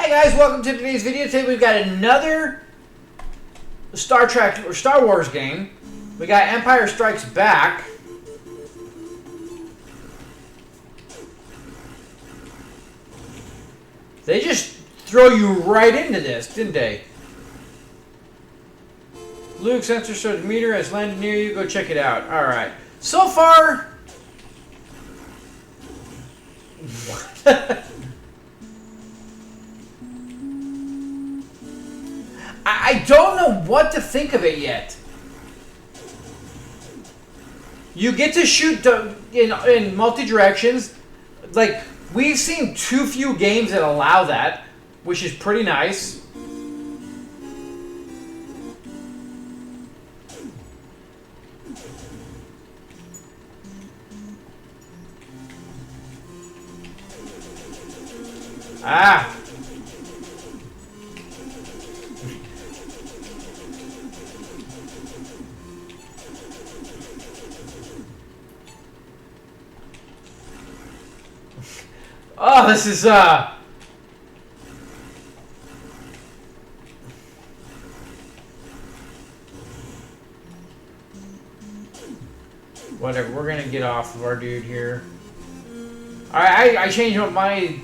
Hi guys, welcome to today's video. Today we've got another Star Trek or Star Wars game. We got Empire Strikes Back. They just throw you right into this, didn't they? Luke, sensor shows meter has landed near you. Go check it out. All right. So far, I don't know what to think of it yet. You get to shoot in multi directions. Like, we've seen too few games that allow that, which is pretty nice. Ah. Oh, this is whatever. We're gonna get off of our dude here. Alright, I changed my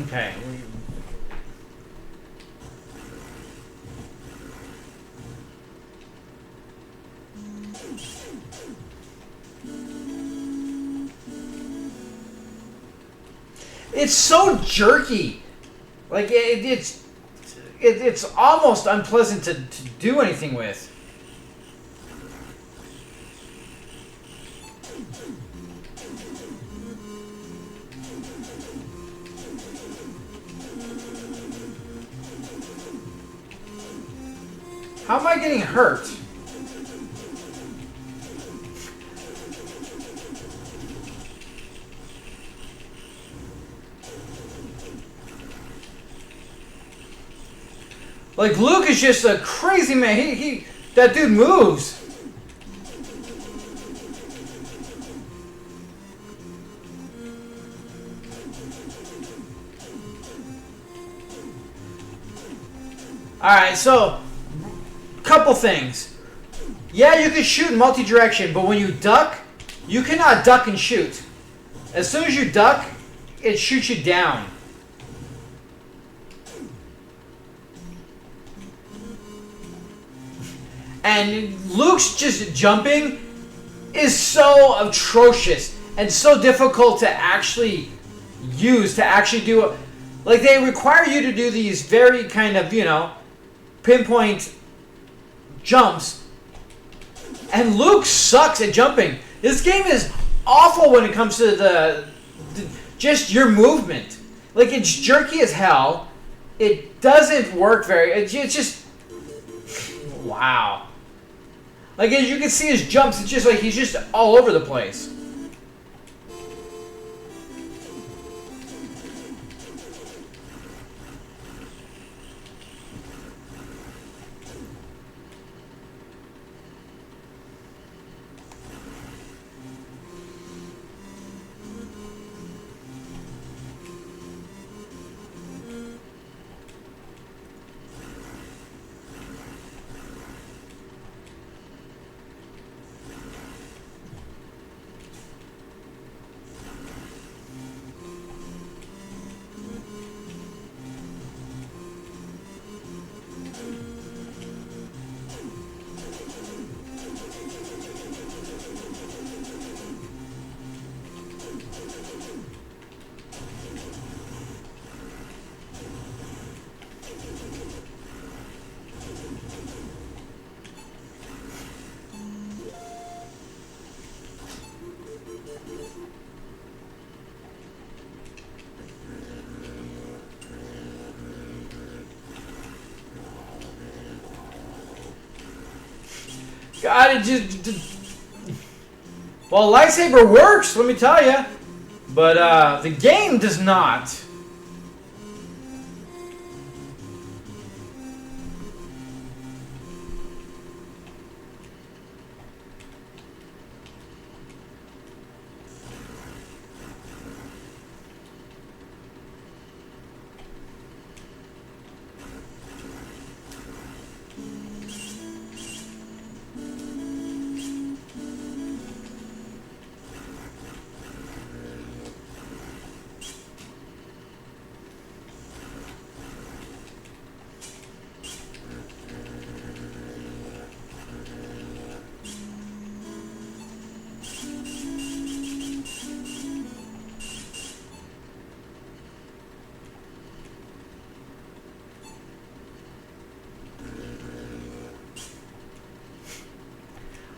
okay. It's so jerky. Like it's almost unpleasant to do anything with. How am I getting hurt? Like, Luke is just a crazy man. That dude moves. Alright, so couple things. Yeah, you can shoot in multi-direction, but when you duck, you cannot duck and shoot. As soon as you duck, it shoots you down. And Luke's just jumping is so atrocious and so difficult to actually use, to actually do. Like, they require you to do these very kind of, pinpoint jumps, and Luke sucks at jumping. This game is awful when it comes to the just your movement. Like, it's jerky as hell. It doesn't work it's just wow. Like, as you can see his jumps, it's just like he's just all over the place. God, it just... Well, lightsaber works, let me tell you. But the game does not.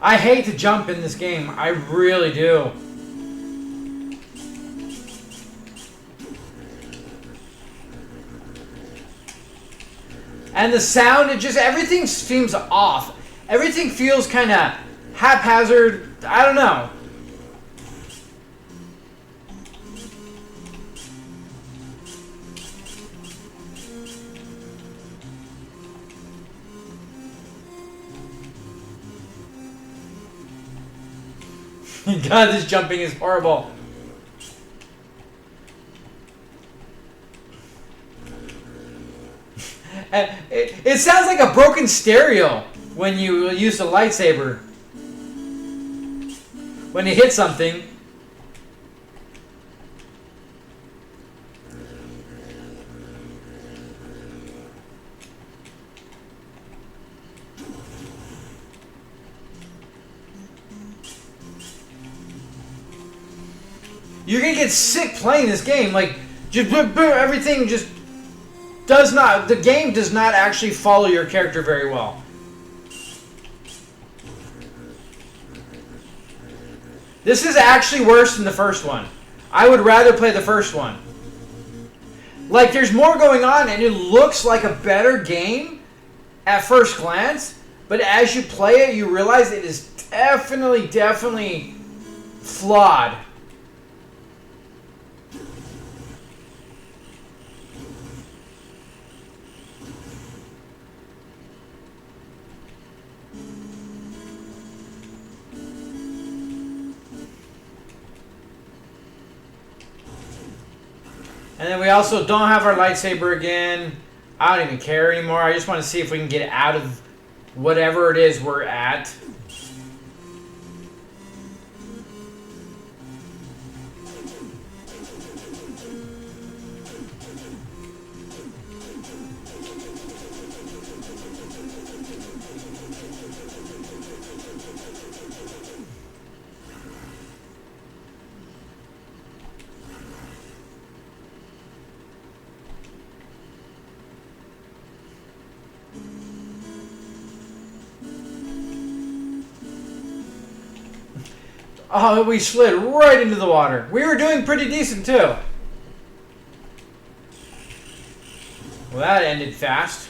I hate to jump in this game. I really do. And the sound, it just, everything seems off. Everything feels kind of haphazard. I don't know. God, this jumping is horrible. It sounds like a broken stereo when you use a lightsaber. When you hit something. You're gonna get sick playing this game. Like, just everything just does not. The game does not actually follow your character very well. This is actually worse than the first one. I would rather play the first one. Like, there's more going on, and it looks like a better game at first glance. But as you play it, you realize it is definitely flawed. And then we also don't have our lightsaber again. I don't even care anymore. I just want to see if we can get out of whatever it is we're at. Oh, we slid right into the water. We were doing pretty decent, too. Well, that ended fast.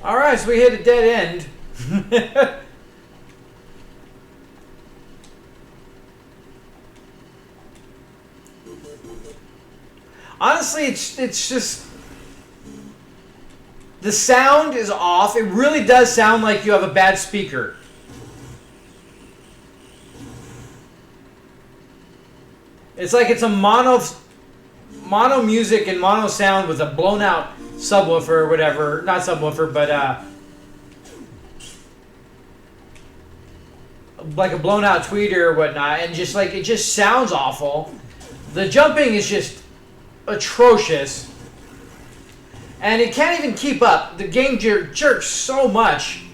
Alright, so we hit a dead end. Honestly, it's just... The sound is off. It really does sound like you have a bad speaker. It's like it's a mono music and mono sound with a blown out subwoofer or whatever. Not subwoofer, but like a blown out tweeter or whatnot, and just like it just sounds awful. The jumping is just atrocious. And it can't even keep up. The game jerks so much.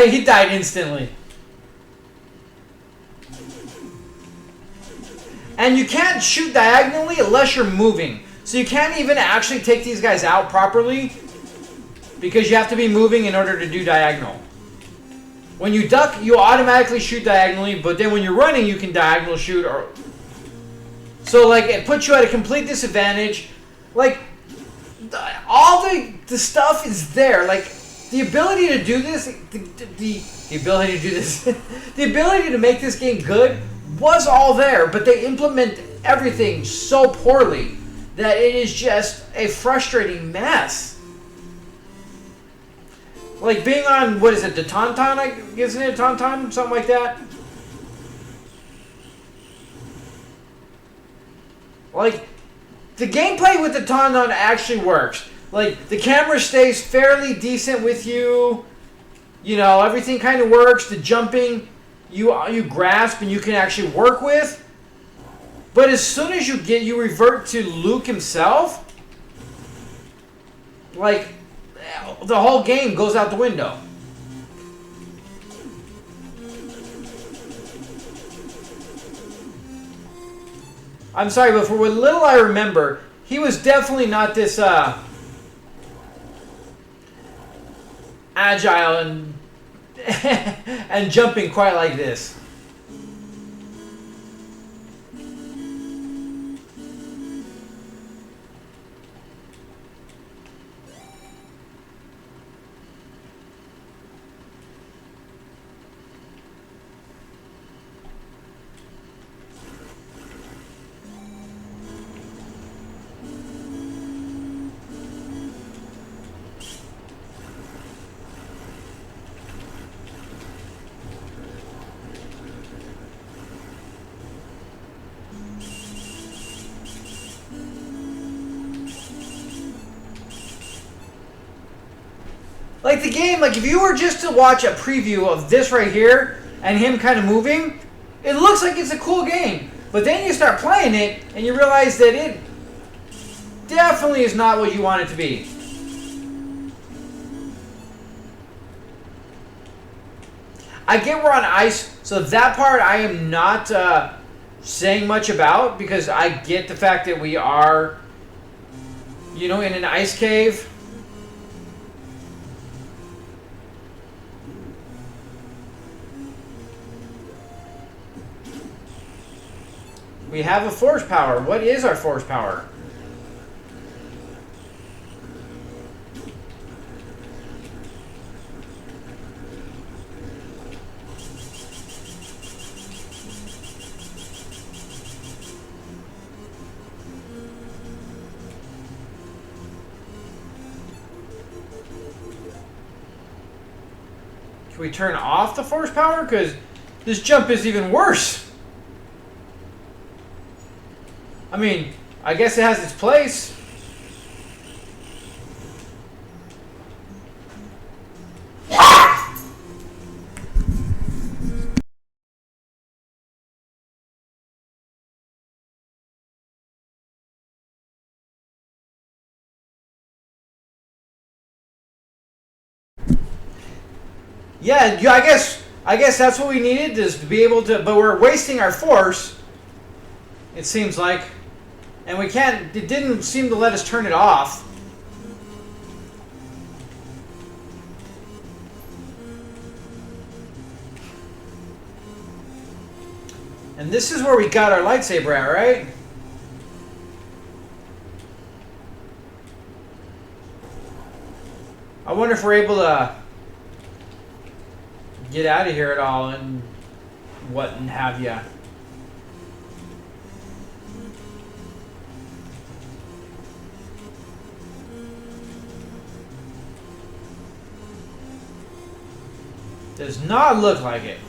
He died instantly. And you can't shoot diagonally unless you're moving. So you can't even actually take these guys out properly because you have to be moving in order to do diagonal. When you duck, you automatically shoot diagonally, but then when you're running, you can diagonal shoot. So like it puts you at a complete disadvantage. Like all the stuff is there. Like the ability to do this, the ability to do this, the ability to make this game good was all there, but they implement everything so poorly that it is just a frustrating mess. Like being on, what is it, the Tauntaun, isn't it Tauntaun? Something like that. Like, the gameplay with the Tauntaun actually works. Like, the camera stays fairly decent with you. You know, everything kind of works. The jumping, you grasp and you can actually work with. But as soon as you revert to Luke himself, like, the whole game goes out the window. I'm sorry, but for what little I remember, he was definitely not this agile and and jumping quite like this. Like the game, like if you were just to watch a preview of this right here and him kind of moving, it looks like it's a cool game. But then you start playing it and you realize that it definitely is not what you want it to be. I get we're on ice, so that part I am not saying much about because I get the fact that we are, you know, in an ice cave. We have a force power. What is our force power? Can we turn off the force power? Because this jump is even worse. I mean, I guess it has its place. Yeah, I guess that's what we needed, is to be able to, but we're wasting our force, it seems like. And we can't, it didn't seem to let us turn it off. And this is where we got our lightsaber at, right? I wonder if we're able to get out of here at all and what and have ya. Does not look like it.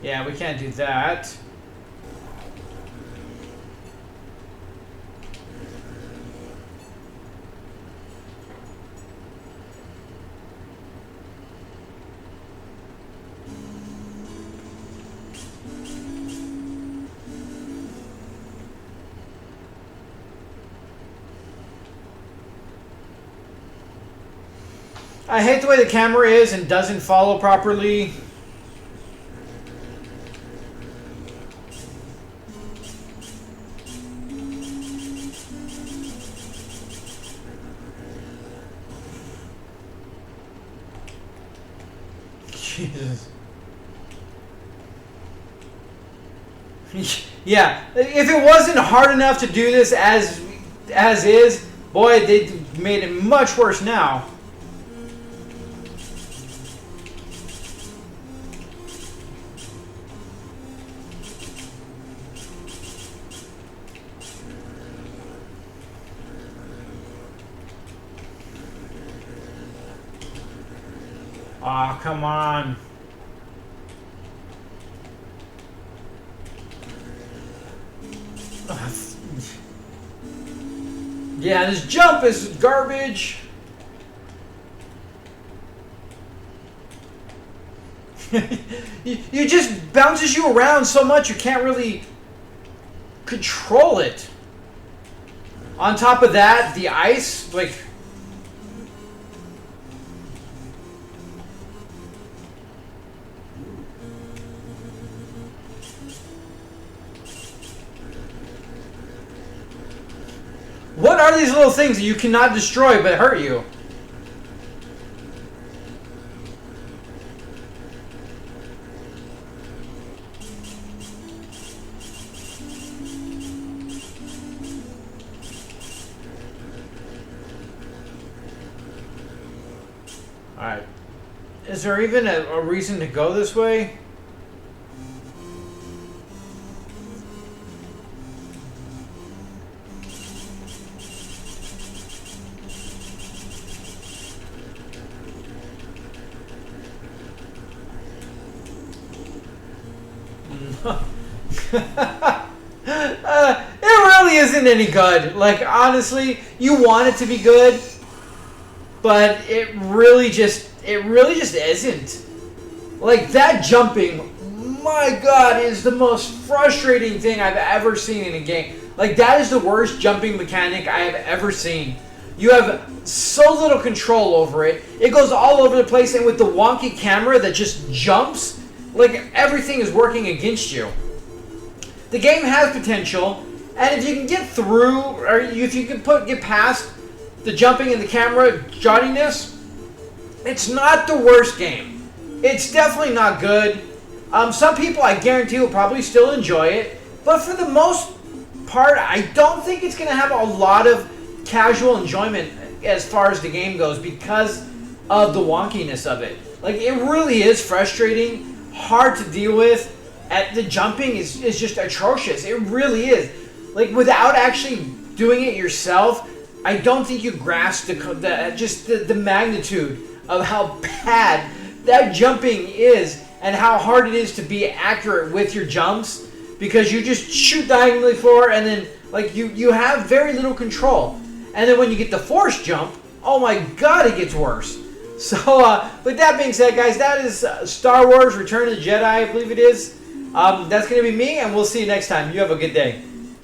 Yeah, we can't do that. I hate the way the camera is and doesn't follow properly. Jesus. Yeah, if it wasn't hard enough to do this as is, boy, they made it much worse now. Aw, oh, come on. Yeah, this jump is garbage. You just bounces you around so much you can't really control it. On top of that, the ice, like... What are these little things that you cannot destroy but hurt you? Alright. Is there even a reason to go this way? It really isn't any good. Like, honestly, you want it to be good, but it really just isn't. Like, that jumping, my God, is the most frustrating thing I've ever seen in a game. Like, that is the worst jumping mechanic I have ever seen. You have so little control over it. It goes all over the place, and with the wonky camera that just jumps, like, everything is working against you. The game has potential, and if you can get through, or if you can get past the jumping and the camera jauntiness, it's not the worst game. It's definitely not good. Some people, I guarantee, will probably still enjoy it, but for the most part, I don't think it's going to have a lot of casual enjoyment as far as the game goes because of the wonkiness of it. Like, it really is frustrating. Hard to deal with. The jumping is just atrocious. It really is. Like, without actually doing it yourself, I don't think you grasp the magnitude of how bad that jumping is and how hard it is to be accurate with your jumps because you just shoot diagonally forward and then like you have very little control. And then when you get the force jump, oh my God, it gets worse. So, with that being said, guys, that is Star Wars Return of the Jedi, I believe it is. That's going to be me, and we'll see you next time. You have a good day.